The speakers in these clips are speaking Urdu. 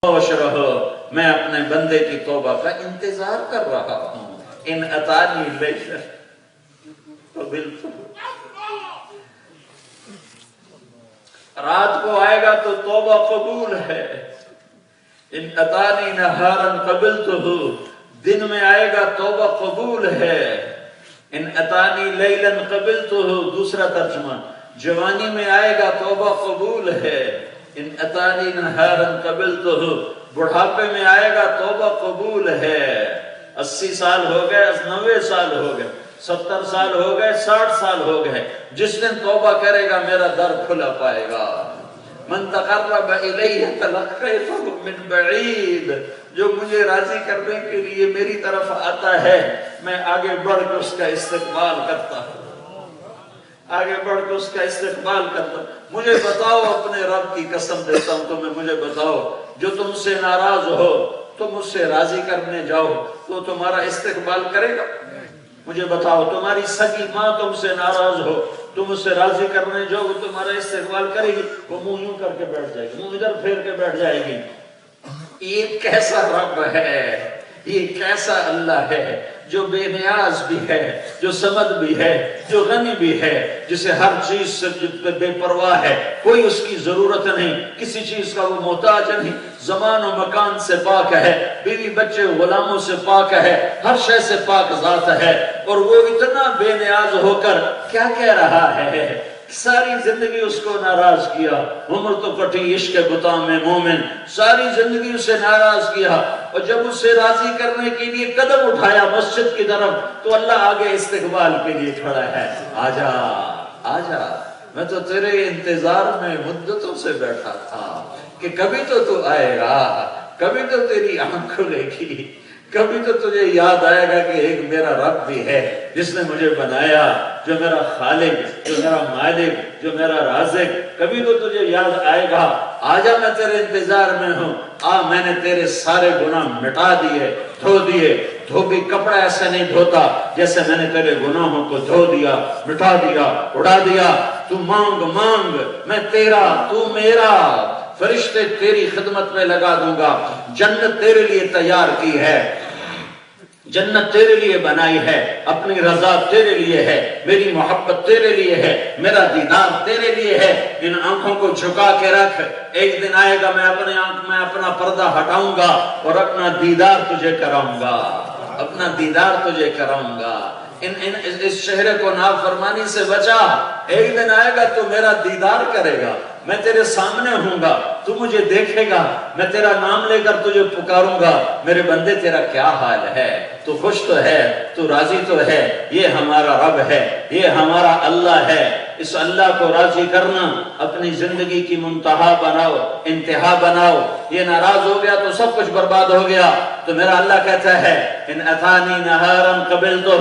خوش رہو، میں اپنے بندے کی توبہ کا انتظار کر رہا ہوں۔ ان اتانی لیلا قبلتہ، رات کو آئے گا تو توبہ قبول ہے۔ ان اتانی نہارا قبلتہ، دن میں آئے گا توبہ قبول ہے۔ ان اتانی لیلا قبلتہ، دوسرا ترجمہ جوانی میں آئے گا توبہ قبول ہے۔ ان اتانی نہارا قبلتہ، بڑھاپے میں آئے گا توبہ قبول ہے۔ 80 سال ہو گئے، 90 سال ہو گئے، 70 سال ہو گئے، 60 سال ہو گئے، جس دن توبہ کرے گا میرا در کھلا پائے گا۔ من تقرب الیہ تلقیتہ من بعید، جو مجھے راضی کرنے کے لیے میری طرف آتا ہے میں آگے بڑھ کر اس کا استقبال کرتا ہوں، آگے بڑھ کر اس کا استقبال کرتا ہوں۔ مجھے بتاؤ، اپنے رب کی قسم دیتا ہوں تمہیں، مجھے بتاؤ جو تم سے ناراض ہو، تم اس سے راضی کرنے جاؤ تو تمہارا استقبال کرے گا؟ مجھے بتاؤ، تمہاری سگی ماں تم سے ناراض ہو، تم اس سے راضی کرنے جاؤ، وہ تمہارا استقبال کرے گی؟ وہ منہ یوں کر کے بیٹھ جائے گی، منہ ادھر پھیر کے بیٹھ جائے گی۔ یہ کیسا رب ہے، یہ کیسا اللہ ہے جو بے نیاز بھی ہے، جو صمد بھی ہے، جو غنی بھی ہے، جسے ہر چیز سے بے پرواہ ہے، کوئی اس کی ضرورت نہیں، کسی چیز کا وہ محتاج نہیں، زمان و مکان سے پاک ہے، بیوی بچے غلاموں سے پاک ہے، ہر شے سے پاک ذات ہے۔ اور وہ اتنا بے نیاز ہو کر کیا کہہ رہا ہے؟ ساری زندگی اس کو ناراض کیا، عمر تو کٹی عشق بتا میں مومن، ساری زندگی اسے ناراض کیا، اور جب اسے راضی کرنے کے لیے قدم اٹھایا مسجد کی طرف تو اللہ آگے استقبال کے لیے کھڑا ہے۔ آجا آجا، میں تو تیرے انتظار میں مدتوں سے بیٹھا تھا کہ کبھی تو آئے گا، کبھی تو تیری آنکھ کھلے گی، کبھی تو تجھے یاد آئے گا کہ ایک میرا رب بھی ہے جس نے مجھے بنایا، جو میرا خالق، جو میرا مالک، جو میرا رازق، کبھی تو تجھے یاد آئے گا۔ آجا، میں تیرے انتظار میں ہوں، میں نے تیرے سارے گناہ مٹا دیے، دھو دیے۔ دھوبی کپڑا ایسے نہیں دھوتا جیسے میں نے تیرے گناہوں کو دھو دیا، مٹا دیا، اڑا دیا۔ تو مانگ مانگ، میں تیرا، تو میرا، فرشتے تیری خدمت میں لگا دوں گا۔ جنت تیرے لیے تیار کی ہے، جنت تیرے لیے بنائی ہے، اپنی رضا تیرے لیے ہے، میری محبت تیرے لیے ہے، میرا دیدار تیرے لیے ہے۔ ان آنکھوں کو جھکا کے رکھ، ایک دن آئے گا میں اپنے آنکھ میں اپنا پردہ ہٹاؤں گا اور اپنا دیدار تجھے کراؤں گا، اپنا دیدار تجھے کراؤں گا۔ اس شہر کو نافرمانی سے بچا، ایک دن آئے گا تو میرا دیدار کرے گا، میں تیرے سامنے ہوں گا، تو مجھے دیکھے گا، میں تیرا نام لے کر تجھے پکاروں گا، میرے بندے تیرا کیا حال ہے؟ تو خوش تو ہے، تو راضی تو ہے؟ یہ ہمارا رب ہے، یہ ہمارا اللہ ہے۔ اس اللہ کو راضی کرنا اپنی زندگی کی منتہا بناؤ، انتہا بناؤ۔ یہ ناراض ہو گیا تو سب کچھ برباد ہو گیا۔ تو میرا اللہ کہتا ہے ان اتانی نہارا قبلتہ،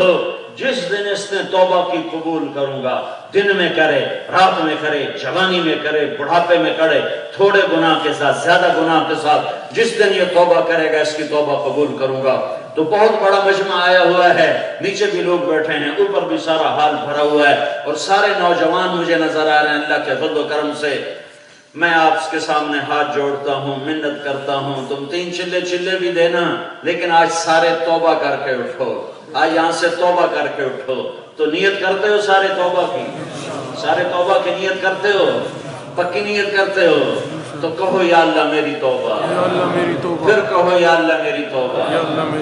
جس دن اس نے توبہ کی قبول کروں گا، دن میں کرے، رات میں کرے، جوانی میں کرے، بڑھاپے میں کرے، تھوڑے گناہ کے ساتھ، زیادہ گناہ کے ساتھ، جس دن یہ توبہ کرے گا اس کی توبہ قبول کروں گا۔ تو بہت بڑا مجمع آیا ہوا ہے، نیچے بھی لوگ بیٹھے ہیں، اوپر بھی سارا حال بھرا ہوا ہے، اور سارے نوجوان مجھے نظر آ رہے ہیں اللہ کے فضل و کرم سے۔ میں آپ کے سامنے ہاتھ جوڑتا ہوں، منت کرتا ہوں، تم 3 چلے بھی دینا، لیکن آج سارے توبہ کر کے اٹھو، آج یہاں سے توبہ کر کے اٹھو۔ تو نیت کرتے ہو سارے توبہ کی؟ سارے توبہ کی نیت کرتے ہو؟ پکی نیت کرتے ہو؟ تو کہو یا اللہ میری توبہ، پھر کہو یا اللہ میری توبہ،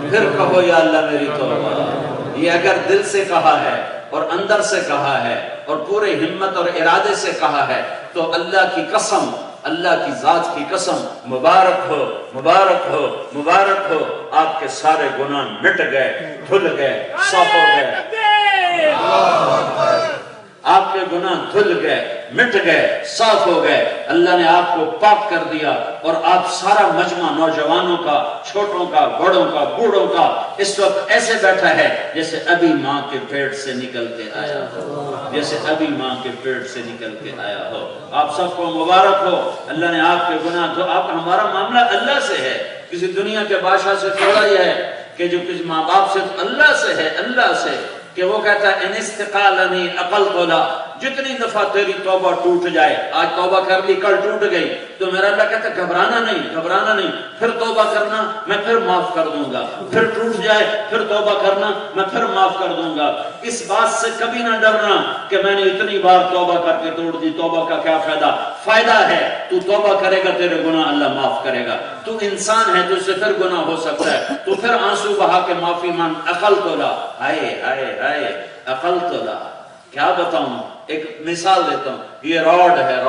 پھر کہو یا اللہ میری توبہ۔ یہ اگر دل سے کہا ہے اور اندر سے کہا ہے اور پورے ہمت اور ارادے سے کہا ہے تو اللہ کی قسم، اللہ کی ذات کی قسم، مبارک ہو، مبارک ہو، مبارک ہو، آپ کے سارے گناہ مٹ گئے، دھل گئے، صاف ہو گئے۔ آپ کے گناہ دھل گئے، مٹ گئے، صاف ہو گئے، اللہ نے آپ کو پاک کر دیا، اور آپ سارا مجمع نوجوانوں کا، چھوٹوں کا، بڑوں کا، بوڑھوں کا اس وقت ایسے بیٹھا ہے جیسے ابھی ماں کے پیٹ سے نکل کے آیا ہو، جیسے ابھی ماں کے پیٹ سے نکل کے آیا ہو۔ آپ سب کو مبارک ہو، اللہ نے آپ کے گناہ دھو۔ آپ ہمارا معاملہ اللہ سے ہے، کسی دنیا کے بادشاہ سے تھوڑا یہ ہے کہ جو کسی ماں باپ سے، اللہ سے ہے، اللہ سے، کہ وہ کہتا ہے ان استقالنی عقلت لا، جتنی دفعہ تیری توبہ ٹوٹ جائے، آج توبہ کر لی کل ٹوٹ گئی، تو میرا اللہ کہتا ہے گھبرانا نہیں، پھر توبہ کرنا میں پھر معاف کر دوں گا، پھر ٹوٹ جائے پھر توبہ کرنا میں پھر معاف کر دوں گا۔ اس بات سے کبھی نہ ڈرنا کہ میں نے اتنی بار توبہ کر کے توڑ دی، توبہ کا کیا فائدہ ہے؟ تو توبہ کرے گا تیرے گناہ اللہ معاف کرے گا۔ تو انسان ہے، تو اس سے پھر گناہ ہو سکتا ہے، تو پھر آنسو بہا کے معافی مانگ، عقل تو لا، ہائے عقل تو لا۔ کیا بتاؤں، ایک مثال دیتا ہوں، یہ راڈ ہے،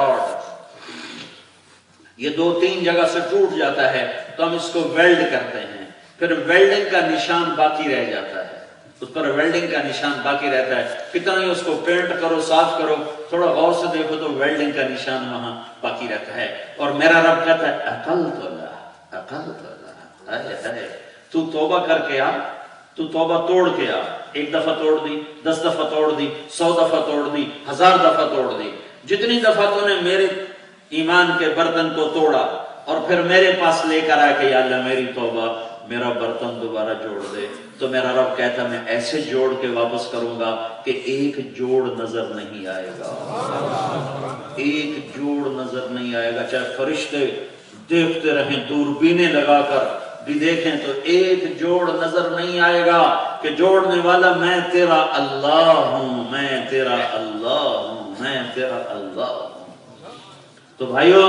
یہ 2-3 جگہ سے ٹوٹ جاتا ہے تو ہم اس کو ویلڈ کرتے ہیں، پھر ویلڈنگ کا نشان باقی رہ جاتا ہے، اس پر ویلڈنگ کا نشان باقی رہتا ہے، کتنا ہی اس کو پینٹ کرو، صاف کرو، تھوڑا غور سے دیکھو تو ویلڈنگ کا نشان وہاں باقی رہتا ہے۔ اور میرا رب کہتا ہے عقل تو لا، تو توبہ کر کے آ، تو توبہ توڑ کے آ، 1 دفعہ توڑ دی، 10 دفعہ توڑ دی، 100 دفعہ توڑ دی، 1000 دفعہ توڑ دی، جتنی دفعہ تو نے میرے ایمان کے برتن کو توڑا اور پھر میرے پاس لے کر آئے کہ یا اللہ میری توبہ، میرا برتن دوبارہ جوڑ دے، تو میرا رب کہتا میں ایسے جوڑ کے واپس کروں گا کہ ایک جوڑ نظر نہیں آئے گا، ایک جوڑ نظر نہیں آئے گا، چاہے فرشتے دیکھتے رہیں دوربینیں لگا کر بھی دیکھیں تو ایک جوڑ نظر نہیں آئے گا کہ جوڑنے والا میں تیرا اللہ ہوں، میں تیرا اللہ ہوں، میں تیرا اللہ ہوں۔ تو بھائیو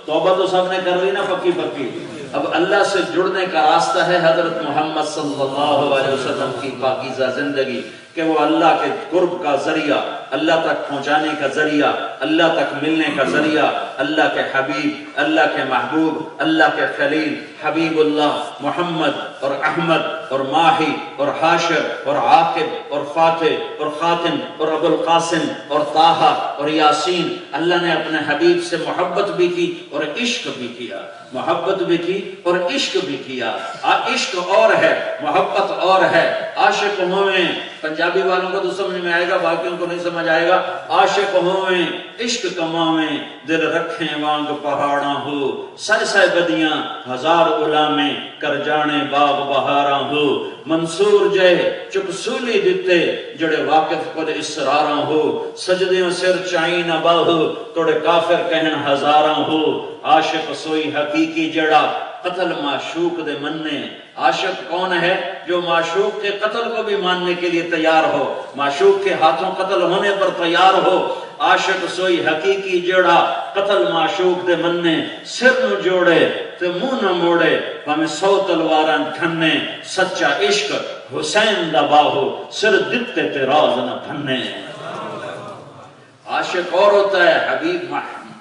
توبہ تو سب نے کر لی نا پکی، اب اللہ سے جڑنے کا راستہ ہے حضرت محمد صلی اللہ علیہ وسلم کی پاکیزہ زندگی، کہ وہ اللہ کے قرب کا ذریعہ، اللہ تک پہنچانے کا ذریعہ، اللہ تک ملنے کا ذریعہ، اللہ کے حبیب، اللہ کے محبوب، اللہ کے خلیل حبیب اللہ محمد اور احمد اور ماہی اور حاشر اور عاقب اور فاتح اور خاتم اور ابو القاسم اور طٰہٰ اور یاسین۔ اللہ نے اپنے حبیب سے محبت بھی کی اور عشق بھی کیا، محبت بھی کی اور عشق بھی کیا۔ عشق اور ہے، محبت اور ہے، عاشق ہوئے، پنجابی والوں کو تو سمجھ میں آئے گا، باقیوں کو نہیں سمجھ آئے گا۔ عاشق ہوئے عشق کماویں، دل رکھیں وانگ پہاڑاں ہو، سر سہ بدیاں ہزار غلامیں کر جانے باغ بہاراں ہو، منصور جے چپ سولی دتے جڑے واقف پر اسراراں ہو، سجدیوں سر چائیں نہ باہو توڑے کافر کہن ہزاراں ہو، عاشق سوئی حقیقی جڑا قتل معشوق دے مننے۔ عاشق کون ہے؟ جو معشوق کے قتل کو بھی ماننے کے لیے تیار ہو، معشوق کے ہاتھوں قتل ہونے پر تیار ہو۔ عاشق سوئی حقیقی جڑا قتل معشوق دے مننے، سر نو جوڑے تے منہ نہ موڑے ہمیں 100 تلواراں کھنے، سچا عشق حسین دا باہو سر دتے تے راز نہ پھنے۔ عاشق اور ہوتا ہے، حبیب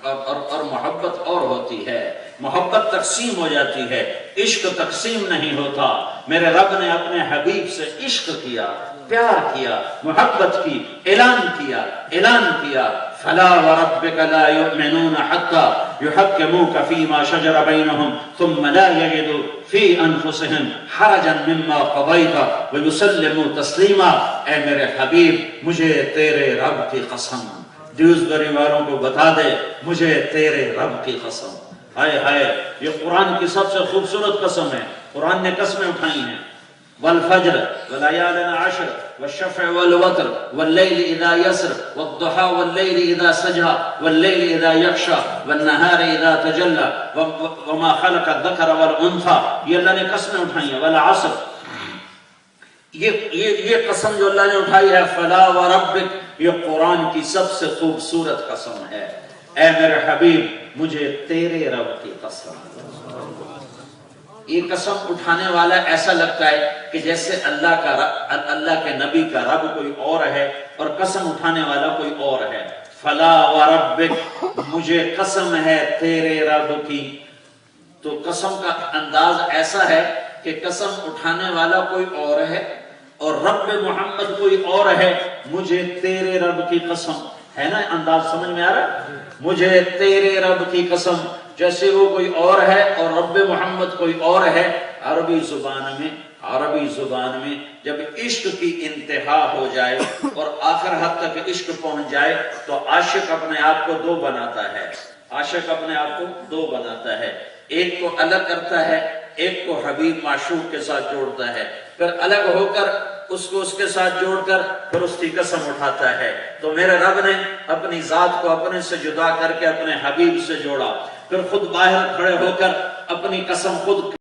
اور محبت اور ہوتی ہے، محبت تقسیم ہو جاتی ہے، عشق تقسیم نہیں ہوتا۔ میرے رب نے اپنے حبیب سے عشق کیا، پیار کیا، محبت کی، اعلان کیا فلا وربك لا يؤمنون حتى يحكموك فيما شجر بينهم ثم لا يجدوا في انفسهم حرجا مما قضيت ويسلموا تسليما۔ اے میرے حبیب مجھے تیرے رب کی قسم، ڈیوزبری والوں کو بتا دے مجھے تیرے رب کی قسم۔ ہائے ہائے، یہ قرآن کی سب سے خوبصورت قسم ہے، قرآن نے قسمیں اٹھائی ہیں، والفجر وليال عشر والشفع والوتر والليل إذا يسر والضحى والليل إذا سجى والليل إذا يغشى والنهار إذا تجلى وما خلق الذكر والأنثى۔ یہ اللہ نے قسمیں اٹھائی ہیں، والعصر، یہ قسم جو اللہ نے اٹھائی ہے فلا وربک، یہ قرآن کی سب سے خوبصورت قسم ہے۔ اے میرے حبیب مجھے تیرے رب کی قسم۔ یہ قسم اٹھانے والا ایسا لگتا ہے کہ جیسے اللہ کے نبی کا رب کوئی اور ہے اور قسم اٹھانے والا کوئی اور ہے۔ فلا وربک، مجھے قسم ہے تیرے رب کی، تو قسم کا انداز ایسا ہے کہ قسم اٹھانے والا کوئی اور ہے اور رب محمد کوئی اور ہے، مجھے تیرے رب کی قسم ہے نا، انداز سمجھ میں آ رہا ہے؟ مجھے تیرے رب کی قسم، جیسے وہ کوئی اور ہے اور رب محمد کوئی اور ہے۔ عربی زبان میں جب عشق کی انتہا ہو جائے اور آخر حد تک عشق پہنچ جائے تو عاشق اپنے آپ کو دو بناتا ہے، عاشق اپنے آپ کو دو بناتا ہے، ایک کو الگ کرتا ہے، ایک کو حبیب معشوق کے ساتھ جوڑتا ہے، پھر الگ ہو کر اس کو اس کے ساتھ جوڑ کر پھر اس کی قسم اٹھاتا ہے۔ تو میرے رب نے اپنی ذات کو اپنے سے جدا کر کے اپنے حبیب سے جوڑا، پھر خود باہر کھڑے ہو کر اپنی قسم خود